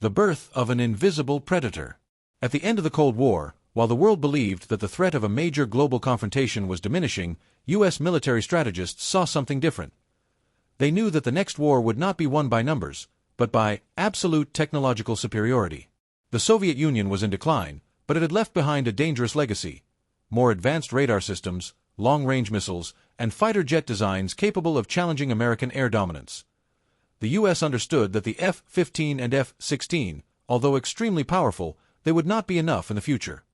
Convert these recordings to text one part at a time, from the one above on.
The birth of an invisible predator. At the end of the Cold War, while the world believed that the threat of a major global confrontation was diminishing, U.S. military strategists saw something different. They knew that the next war would not be won by numbers, but by absolute technological superiority. The Soviet Union was in decline, but it had left behind a dangerous legacy: more advanced radar systems, long-range missiles, and fighter jet designs capable of challenging American air dominance. The U.S. understood that the F-15 and F-16, although extremely powerful, they would not be enough in the future.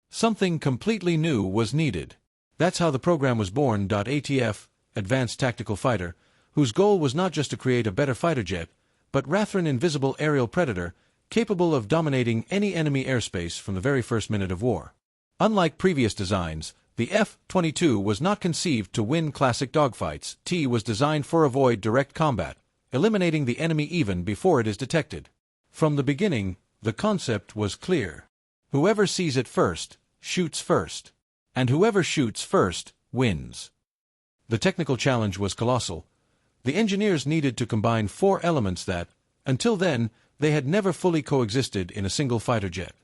Something completely new was needed. That's how the program was born. ATF, Advanced Tactical Fighter, whose goal was not just to create a better fighter jet, but rather an invisible aerial predator capable of dominating any enemy airspace from the very first minute of war. Unlike previous designs, the F-22 was not conceived to win classic dogfights. It was designed for avoid direct combat, eliminating the enemy even before it is detected. From the beginning, the concept was clear. Whoever sees it first, shoots first. And whoever shoots first, wins. The technical challenge was colossal. The engineers needed to combine four elements that, until then, they had never fully coexisted in a single fighter jet: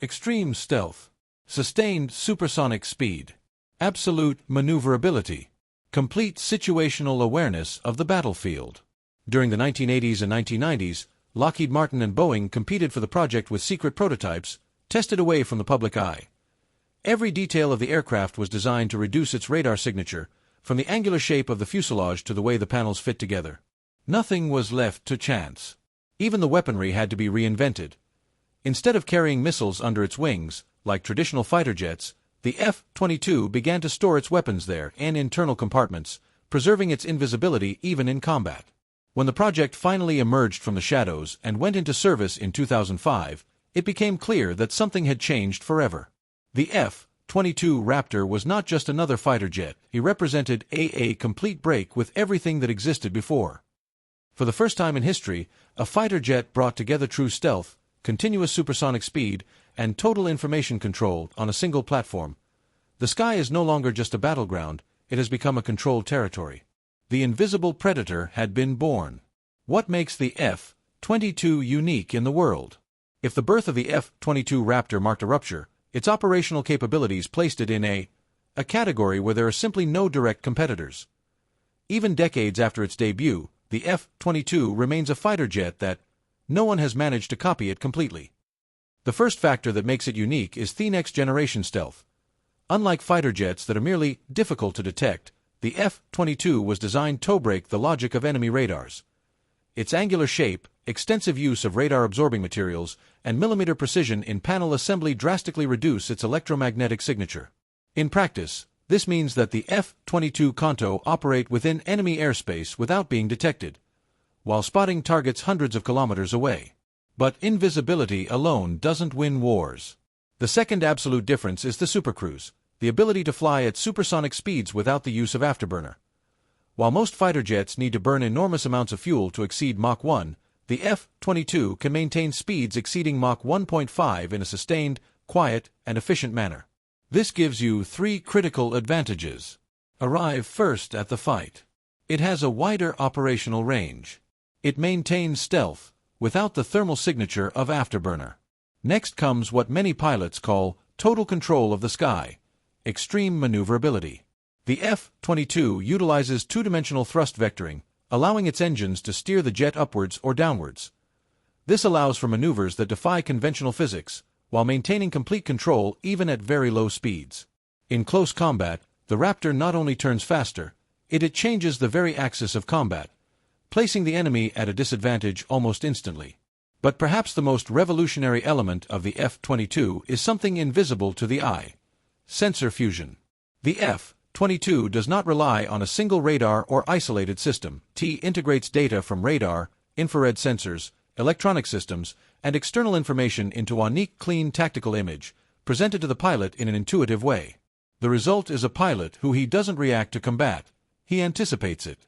extreme stealth, sustained supersonic speed, absolute maneuverability, complete situational awareness of the battlefield. During the 1980s and 1990s, Lockheed Martin and Boeing competed for the project with secret prototypes, tested away from the public eye. Every detail of the aircraft was designed to reduce its radar signature, from the angular shape of the fuselage to the way the panels fit together. Nothing was left to chance. Even the weaponry had to be reinvented. Instead of carrying missiles under its wings, like traditional fighter jets, the F-22 began to store its weapons there in internal compartments, preserving its invisibility even in combat. When the project finally emerged from the shadows and went into service in 2005, it became clear that something had changed forever. The F-22 Raptor was not just another fighter jet. It represented a complete break with everything that existed before. For the first time in history, a fighter jet brought together true stealth, continuous supersonic speed, and total information control on a single platform. The sky is no longer just a battleground, it has become a controlled territory. The invisible predator had been born. What makes the F-22 unique in the world? If the birth of the F-22 Raptor marked a rupture, its operational capabilities placed it in a category where there are simply no direct competitors. Even decades after its debut, the F-22 remains a fighter jet that no one has managed to copy it completely. The first factor that makes it unique is the next-generation stealth. Unlike fighter jets that are merely difficult to detect, the F-22 was designed to break the logic of enemy radars. Its angular shape, extensive use of radar-absorbing materials, and millimeter precision in panel assembly drastically reduce its electromagnetic signature. In practice, this means that the F-22 can't operate within enemy airspace without being detected, while spotting targets hundreds of kilometers away. But invisibility alone doesn't win wars. The second absolute difference is the supercruise, the ability to fly at supersonic speeds without the use of afterburner. While most fighter jets need to burn enormous amounts of fuel to exceed Mach 1, the F-22 can maintain speeds exceeding Mach 1.5 in a sustained, quiet, and efficient manner. This gives you three critical advantages. Arrive first at the fight. It has a wider operational range. It maintains stealth, without the thermal signature of afterburner. Next comes what many pilots call total control of the sky, extreme maneuverability. The F-22 utilizes two-dimensional thrust vectoring, allowing its engines to steer the jet upwards or downwards. This allows for maneuvers that defy conventional physics, while maintaining complete control even at very low speeds. In close combat, the Raptor not only turns faster, it changes the very axis of combat, placing the enemy at a disadvantage almost instantly. But perhaps the most revolutionary element of the F-22 is something invisible to the eye: sensor fusion. The F-22 does not rely on a single radar or isolated system. It integrates data from radar, infrared sensors, electronic systems, and external information into a unique, clean tactical image, presented to the pilot in an intuitive way. The result is a pilot who doesn't react to combat, he anticipates it.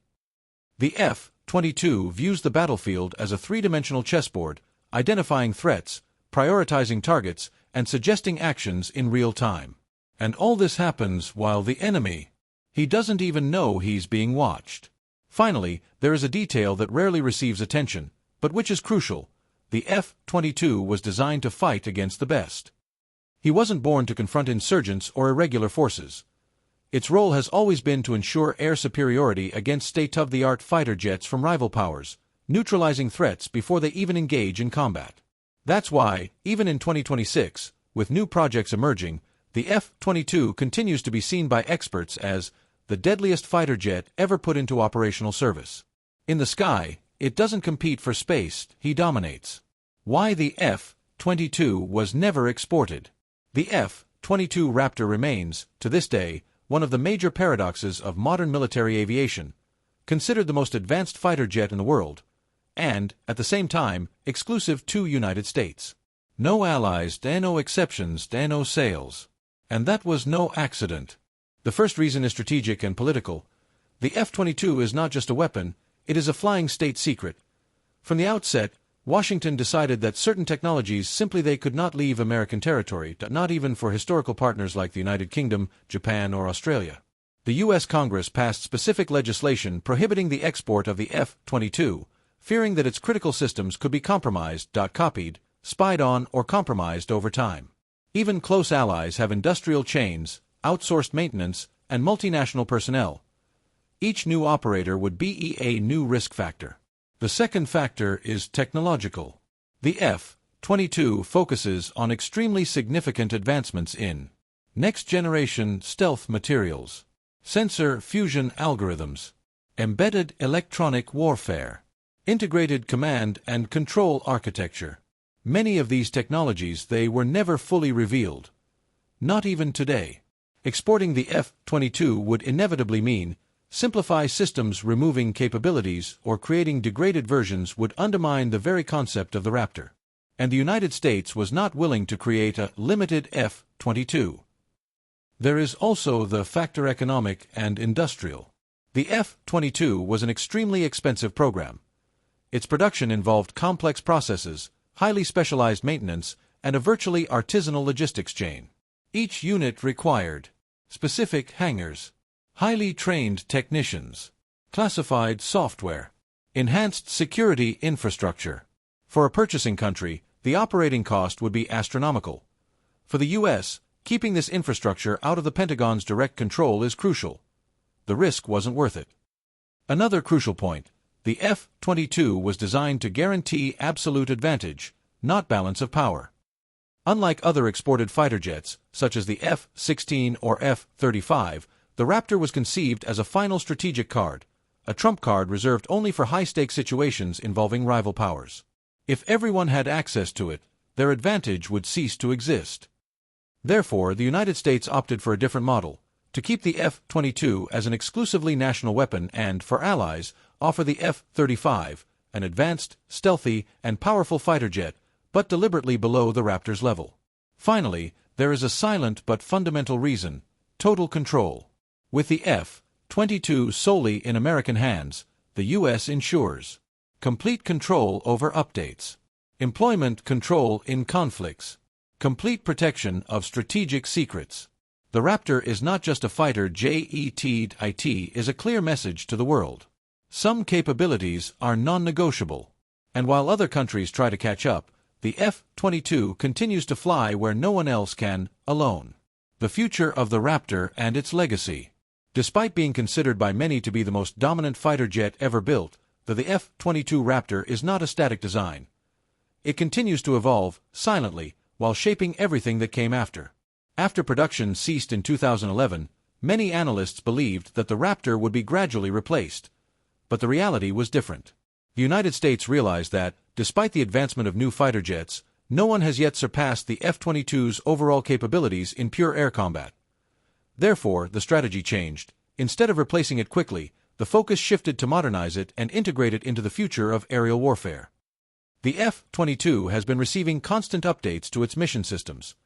The F-22 views the battlefield as a three-dimensional chessboard, identifying threats, prioritizing targets, and suggesting actions in real time. And all this happens while the enemy, he doesn't even know he's being watched. Finally, there is a detail that rarely receives attention, but which is crucial: the F-22 was designed to fight against the best. He wasn't born to confront insurgents or irregular forces. Its role has always been to ensure air superiority against state-of-the-art fighter jets from rival powers, neutralizing threats before they even engage in combat. That's why, even in 2026, with new projects emerging, the F-22 continues to be seen by experts as the deadliest fighter jet ever put into operational service. In the sky, it doesn't compete for space, he dominates. Why the F-22 was never exported. The F-22 Raptor remains, to this day, one of the major paradoxes of modern military aviation, considered the most advanced fighter jet in the world, and, at the same time, exclusive to United States. No allies, no exceptions, no sales. And that was no accident. The first reason is strategic and political. The F-22 is not just a weapon, it is a flying state secret. From the outset, Washington decided that certain technologies simply they could not leave American territory, not even for historical partners like the United Kingdom, Japan, or Australia. The U.S. Congress passed specific legislation prohibiting the export of the F-22, fearing that its critical systems could be compromised, copied, spied on, or compromised over time. Even close allies have industrial chains, outsourced maintenance, and multinational personnel. Each new operator would be a new risk factor. The second factor is technological. The F-22 focuses on extremely significant advancements in next-generation stealth materials, sensor fusion algorithms, embedded electronic warfare, integrated command and control architecture. Many of these technologies they were never fully revealed. Not even today. Exporting the F-22 would inevitably mean simplify systems removing capabilities or creating degraded versions would undermine the very concept of the Raptor. And the United States was not willing to create a limited F-22. There is also the factor economic and industrial. The F-22 was an extremely expensive program. Its production involved complex processes, highly specialized maintenance, and a virtually artisanal logistics chain. Each unit required specific hangars, highly trained technicians, classified software, enhanced security infrastructure. For a purchasing country, the operating cost would be astronomical. For the U.S., keeping this infrastructure out of the Pentagon's direct control is crucial. The risk wasn't worth it. Another crucial point, the F-22 was designed to guarantee absolute advantage, not balance of power. Unlike other exported fighter jets, such as the F-16 or F-35, the Raptor was conceived as a final strategic card, a trump card reserved only for high-stakes situations involving rival powers. If everyone had access to it, their advantage would cease to exist. Therefore, the United States opted for a different model, to keep the F-22 as an exclusively national weapon and, for allies, offer the F-35, an advanced, stealthy, and powerful fighter jet, but deliberately below the Raptor's level. Finally, there is a silent but fundamental reason: total control. With the F-22 solely in American hands, the U.S. ensures complete control over updates, employment control in conflicts, complete protection of strategic secrets. The Raptor is not just a fighter jet, it is a clear message to the world. Some capabilities are non-negotiable, and while other countries try to catch up, the F-22 continues to fly where no one else can, alone. The future of the Raptor and its legacy. Despite being considered by many to be the most dominant fighter jet ever built, the F-22 Raptor is not a static design. It continues to evolve, silently, while shaping everything that came after. After production ceased in 2011, many analysts believed that the Raptor would be gradually replaced. But the reality was different. The United States realized that, despite the advancement of new fighter jets, no one has yet surpassed the F-22's overall capabilities in pure air combat. Therefore, the strategy changed. Instead of replacing it quickly, the focus shifted to modernize it and integrate it into the future of aerial warfare. The F-22 has been receiving constant updates to its mission systems.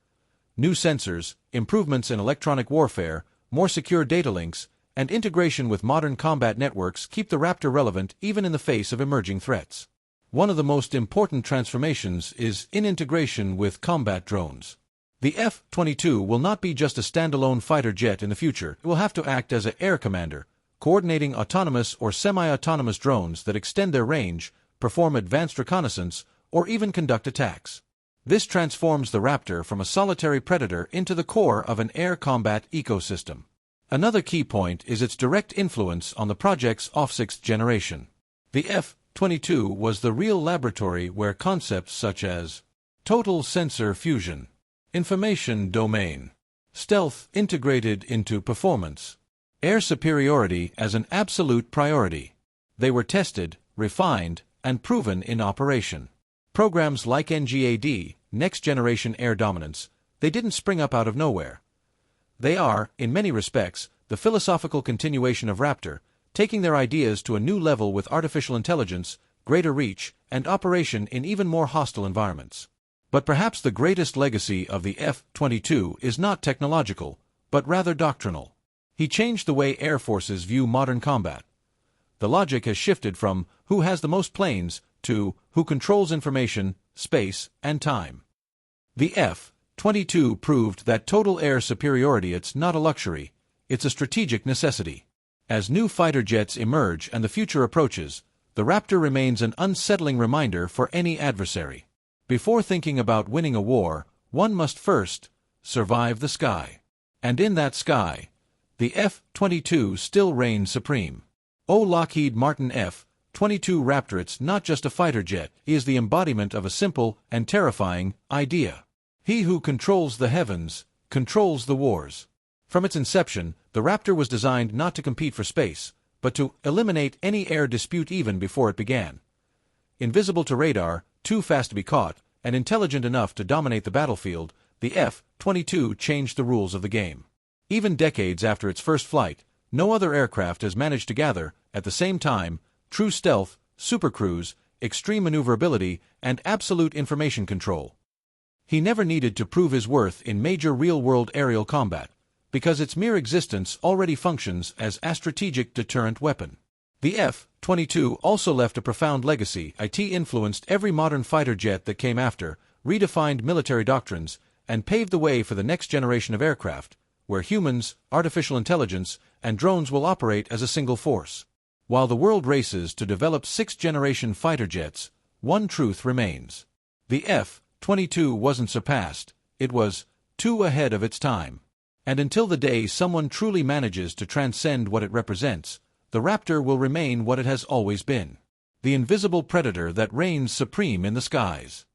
New sensors, improvements in electronic warfare, more secure data links, and integration with modern combat networks keep the Raptor relevant even in the face of emerging threats. One of the most important transformations is in integration with combat drones. The F-22 will not be just a standalone fighter jet in the future. It will have to act as an air commander, coordinating autonomous or semi-autonomous drones that extend their range, perform advanced reconnaissance, or even conduct attacks. This transforms the Raptor from a solitary predator into the core of an air combat ecosystem. Another key point is its direct influence on the project's sixth generation. The F-22 was the real laboratory where concepts such as total sensor fusion, information domain, stealth integrated into performance, air superiority as an absolute priority. They were tested, refined, and proven in operation. Programs like NGAD, Next Generation Air Dominance, they didn't spring up out of nowhere. They are, in many respects, the philosophical continuation of Raptor, taking their ideas to a new level with artificial intelligence, greater reach, and operation in even more hostile environments. But perhaps the greatest legacy of the F-22 is not technological, but rather doctrinal. He changed the way air forces view modern combat. The logic has shifted from who has the most planes to who controls information, space, and time. The F-22 proved that total air superiority is not a luxury, it's a strategic necessity. As new fighter jets emerge and the future approaches, the Raptor remains an unsettling reminder for any adversary. Before thinking about winning a war, one must first survive the sky. And in that sky, the F-22 still reigns supreme. Lockheed Martin F-22 RaptorIt's not just a fighter jet, he is the embodiment of a simple and terrifying idea. He who controls the heavens, controls the wars. From its inception, the Raptor was designed not to compete for space, but to eliminate any air dispute even before it began. Invisible to radar, too fast to be caught, and intelligent enough to dominate the battlefield, the F-22 changed the rules of the game. Even decades after its first flight, no other aircraft has managed to gather, at the same time, true stealth, supercruise, extreme maneuverability, and absolute information control. He never needed to prove his worth in major real-world aerial combat, because its mere existence already functions as a strategic deterrent weapon. The F-22 also left a profound legacy. It influenced every modern fighter jet that came after, redefined military doctrines, and paved the way for the next generation of aircraft, where humans, artificial intelligence, and drones will operate as a single force. While the world races to develop sixth-generation fighter jets, one truth remains. The F-22 wasn't surpassed, it was too ahead of its time. And until the day someone truly manages to transcend what it represents, the Raptor will remain what it has always been. The invisible predator that reigns supreme in the skies.